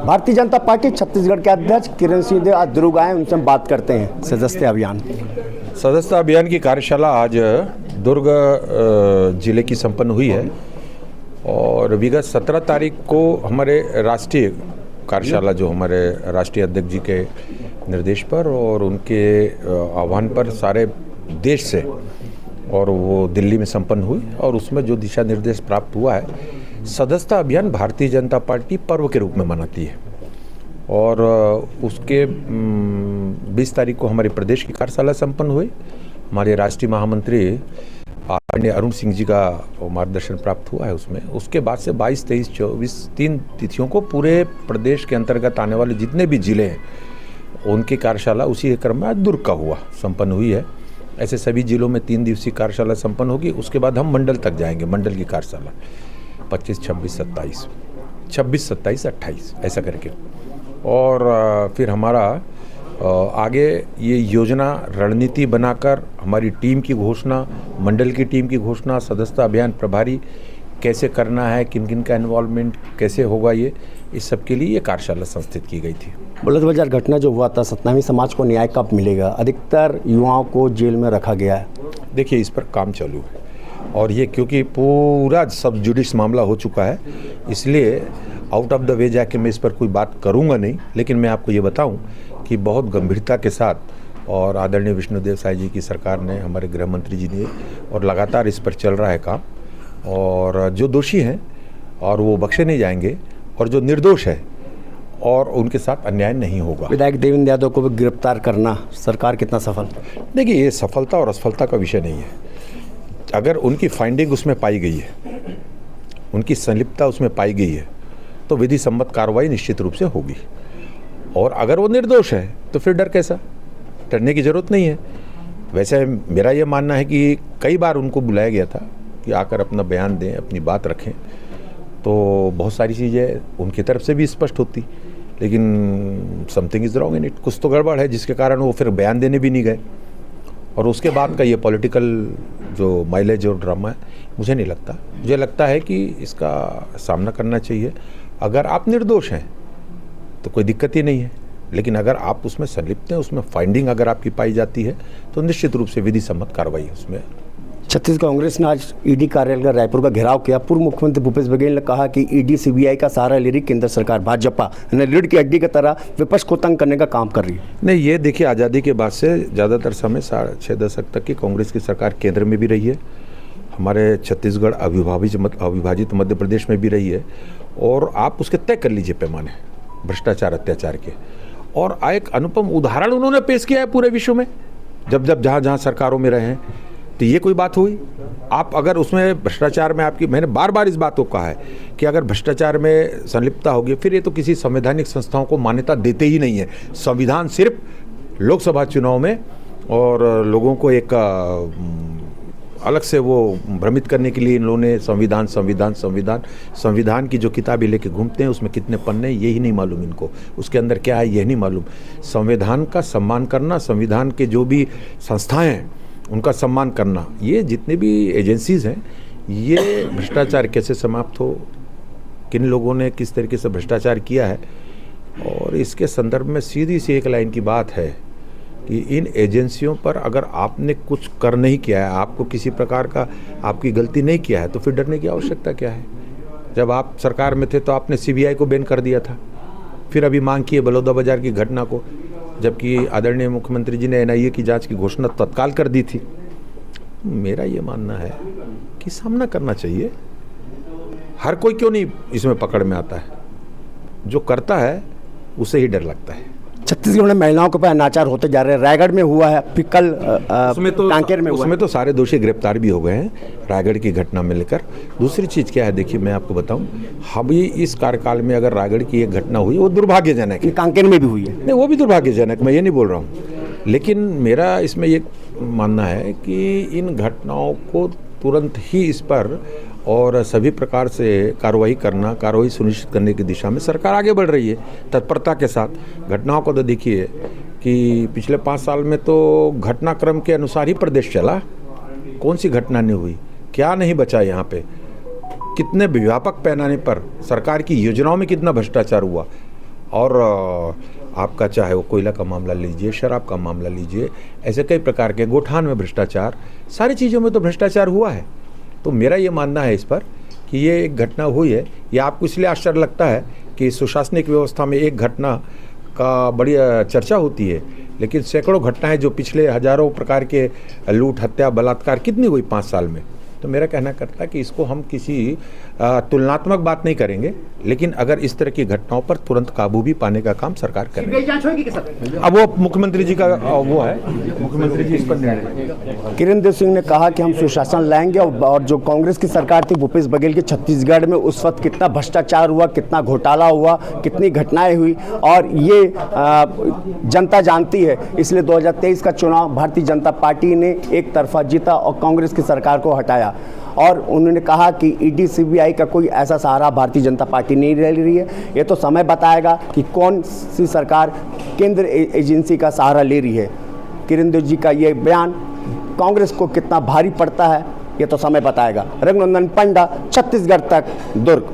Bharatiya Janata party Chhattisgarh के अध्यक्ष किरण सिंह आज दुर्ग आए, उनसे हम बात करते हैं। सदस्यता अभियान की कार्यशाला आज दुर्ग जिले की संपन्न हुई है और विगत 17 तारीख को हमारे राष्ट्रीय कार्यशाला जो हमारे राष्ट्रीय अध्यक्ष जी के निर्देश पर और उनके आह्वान पर सारे देश से और वो दिल्ली में संपन्न हुई और उसमें जो दिशा निर्देश प्राप्त हुआ है, सदस्यता अभियान भारतीय जनता पार्टी पर्व के रूप में मनाती है और उसके 20 तारीख को हमारे प्रदेश की कार्यशाला संपन्न हुई। हमारे राष्ट्रीय महामंत्री आदरणीय अरुण सिंह जी का मार्गदर्शन प्राप्त हुआ है उसमें। उसके बाद से 22, 23, 24 3 तिथियों को पूरे प्रदेश के अंतर्गत आने वाले जितने भी जिले हैं उनकी कार्यशाला उसी क्रम में आज दुर्ग का हुआ संपन्न हुई है। ऐसे सभी जिलों में 3 दिवसीय कार्यशाला संपन्न होगी। उसके बाद हम मंडल तक जाएंगे। मंडल की कार्यशाला 25, 26, 27, 26, 27, 28 ऐसा करके और फिर हमारा आगे ये योजना रणनीति बनाकर हमारी टीम की घोषणा, मंडल की टीम की घोषणा, सदस्यता अभियान प्रभारी कैसे करना है, किन किन का इन्वॉल्वमेंट कैसे होगा, ये इस सब के लिए ये कार्यशाला संस्थित की गई थी। बलौदाबाजार घटना जो हुआ था, सतनामी समाज को न्याय कब मिलेगा? अधिकतर युवाओं को जेल में रखा गया है। देखिए, इस पर काम चालू है और ये क्योंकि पूरा सब जुडिस मामला हो चुका है, इसलिए आउट ऑफ द वे जाके मैं इस पर कोई बात करूंगा नहीं। लेकिन मैं आपको ये बताऊं कि बहुत गंभीरता के साथ और आदरणीय विष्णुदेव साय जी की सरकार ने, हमारे गृह मंत्री जी ने, और लगातार इस पर चल रहा है काम और जो दोषी हैं और वो बख्शे नहीं जाएंगे और जो निर्दोष है और उनके साथ अन्याय नहीं होगा। विधायक देवेंद्र यादव को भी गिरफ्तार करना सरकार कितना सफल? देखिए, ये सफलता और असफलता का विषय नहीं है। अगर उनकी फाइंडिंग उसमें पाई गई है, उनकी संलिप्तता उसमें पाई गई है, तो विधि सम्मत कार्रवाई निश्चित रूप से होगी। और अगर वो निर्दोष है तो फिर डर कैसा? डरने की ज़रूरत नहीं है। वैसे मेरा ये मानना है कि कई बार उनको बुलाया गया था कि आकर अपना बयान दें, अपनी बात रखें, तो बहुत सारी चीज़ें उनकी तरफ से भी स्पष्ट होती, लेकिन something is wrong in it, कुछ तो गड़बड़ है जिसके कारण वो फिर बयान देने भी नहीं गए। और उसके बाद का ये पॉलिटिकल जो माइलेज और ड्रामा है, मुझे नहीं लगता। मुझे लगता है कि इसका सामना करना चाहिए। अगर आप निर्दोष हैं तो कोई दिक्कत ही नहीं है, लेकिन अगर आप उसमें संलिप्त हैं, उसमें फाइंडिंग अगर आपकी पाई जाती है, तो निश्चित रूप से विधि सम्मत कार्रवाई उसमें। छत्तीसगढ़ कांग्रेस ने आज ईडी कार्यालय का रायपुर का घेराव किया। पूर्व मुख्यमंत्री भूपेश बघेल ने कहा कि ईडी सीबीआई का सहारा ले रही केंद्र सरकार भाजपा ने लीड की हड्डी की तरह विपक्ष को तंग करने का काम कर रही है। नहीं, ये देखिए, आज़ादी के बाद से ज़्यादातर समय 6 दशक तक की कांग्रेस की सरकार केंद्र में भी रही है, हमारे छत्तीसगढ़ अविभाजित मध्य प्रदेश में भी रही है और आप उसके तय कर लीजिए पैमाने भ्रष्टाचार अत्याचार के। और एक अनुपम उदाहरण उन्होंने पेश किया है पूरे विश्व में, जब जहाँ सरकारों में रहे हैं। तो ये कोई बात हुई? आप अगर उसमें भ्रष्टाचार में आपकी, मैंने बार बार इस बात को कहा है कि अगर भ्रष्टाचार में संलिप्तता होगी, फिर ये तो किसी संवैधानिक संस्थाओं को मान्यता देते ही नहीं है। संविधान सिर्फ लोकसभा चुनाव में और लोगों को एक अलग से वो भ्रमित करने के लिए इन लोगों ने संविधान की जो किताबें लेके घूमते हैं, उसमें कितने पन्ने यही नहीं मालूम इनको, उसके अंदर क्या है यह नहीं मालूम। संविधान का सम्मान करना, संविधान के जो भी संस्थाएं हैं उनका सम्मान करना, ये जितने भी एजेंसीज़ हैं, ये भ्रष्टाचार कैसे समाप्त हो, किन लोगों ने किस तरीके से भ्रष्टाचार किया है, और इसके संदर्भ में सीधी सी एक लाइन की बात है कि इन एजेंसियों पर अगर आपने कुछ कर नहीं किया है, आपको किसी प्रकार का आपकी गलती नहीं किया है, तो फिर डरने की आवश्यकता क्या है? जब आप सरकार में थे तो आपने सीबीआई को बैन कर दिया था, फिर अभी मांग की है बलौदाबाजार की घटना को, जबकि आदरणीय मुख्यमंत्री जी ने एनआईए की जांच की घोषणा तत्काल कर दी थी। मेरा ये मानना है कि सामना करना चाहिए। हर कोई क्यों नहीं इसमें पकड़ में आता है? जो करता है उसे ही डर लगता है। छत्तीसगढ़ में महिलाओं के ऊपर अनाचार होते जा रहे हैं। रायगढ़ में हुआ है, फिर कल कांकेर में हुआ। उसमें तो सारे दोषी गिरफ्तार भी हो गए हैं रायगढ़ की घटना में लेकर। दूसरी चीज़ क्या है, देखिए मैं आपको बताऊं, अभी इस कार्यकाल में अगर रायगढ़ की एक घटना हुई, वो दुर्भाग्यजनक है। कांकेर में भी हुई है। नहीं, वो भी दुर्भाग्यजनक, मैं ये नहीं बोल रहा हूँ, लेकिन मेरा इसमें ये मानना है कि इन घटनाओं को तुरंत ही इस पर और सभी प्रकार से कार्रवाई सुनिश्चित करने की दिशा में सरकार आगे बढ़ रही है तत्परता के साथ। घटनाओं को तो देखिए कि पिछले 5 साल में तो घटनाक्रम के अनुसार ही प्रदेश चला। कौन सी घटना नहीं हुई, क्या नहीं बचा यहाँ पे, कितने व्यापक पैमाने पर सरकार की योजनाओं में कितना भ्रष्टाचार हुआ, और आपका चाहे वो कोयला का मामला लीजिए, शराब का मामला लीजिए, ऐसे कई प्रकार के, गोठान में भ्रष्टाचार, सारी चीज़ों में तो भ्रष्टाचार हुआ है। तो मेरा ये मानना है इस पर कि ये एक घटना हुई है। या आपको इसलिए आश्चर्य लगता है कि सुशासनिक व्यवस्था में एक घटना का बड़ी चर्चा होती है, लेकिन सैकड़ों घटनाएं जो पिछले हजारों प्रकार के लूट, हत्या, बलात्कार कितनी हुई 5 साल में। तो मेरा कहना करता है कि इसको हम किसी तुलनात्मक बात नहीं करेंगे, लेकिन अगर इस तरह की घटनाओं पर तुरंत काबू भी पाने का काम सरकार करेगी। जांच होगी कि सर? अब वो मुख्यमंत्री जी का वो है, मुख्यमंत्री जी इस पर निर्णय। किरण सिंह ने कहा कि हम सुशासन लाएंगे और जो कांग्रेस की सरकार थी भूपेश बघेल की छत्तीसगढ़ में, उस वक्त कितना भ्रष्टाचार हुआ, कितना घोटाला हुआ, कितनी घटनाएं हुई, और ये जनता जानती है। इसलिए 2023 का चुनाव भारतीय जनता पार्टी ने एक तरफा जीता और कांग्रेस की सरकार को हटाया। और उन्होंने कहा कि ईडी सीबीआई का कोई ऐसा सहारा भारतीय जनता पार्टी नहीं ले रही है। ये तो समय बताएगा कि कौन सी सरकार केंद्र एजेंसी का सहारा ले रही है। किरण देव जी का ये बयान कांग्रेस को कितना भारी पड़ता है, ये तो समय बताएगा। रघुनंदन पंडा, छत्तीसगढ़ तक, दुर्ग।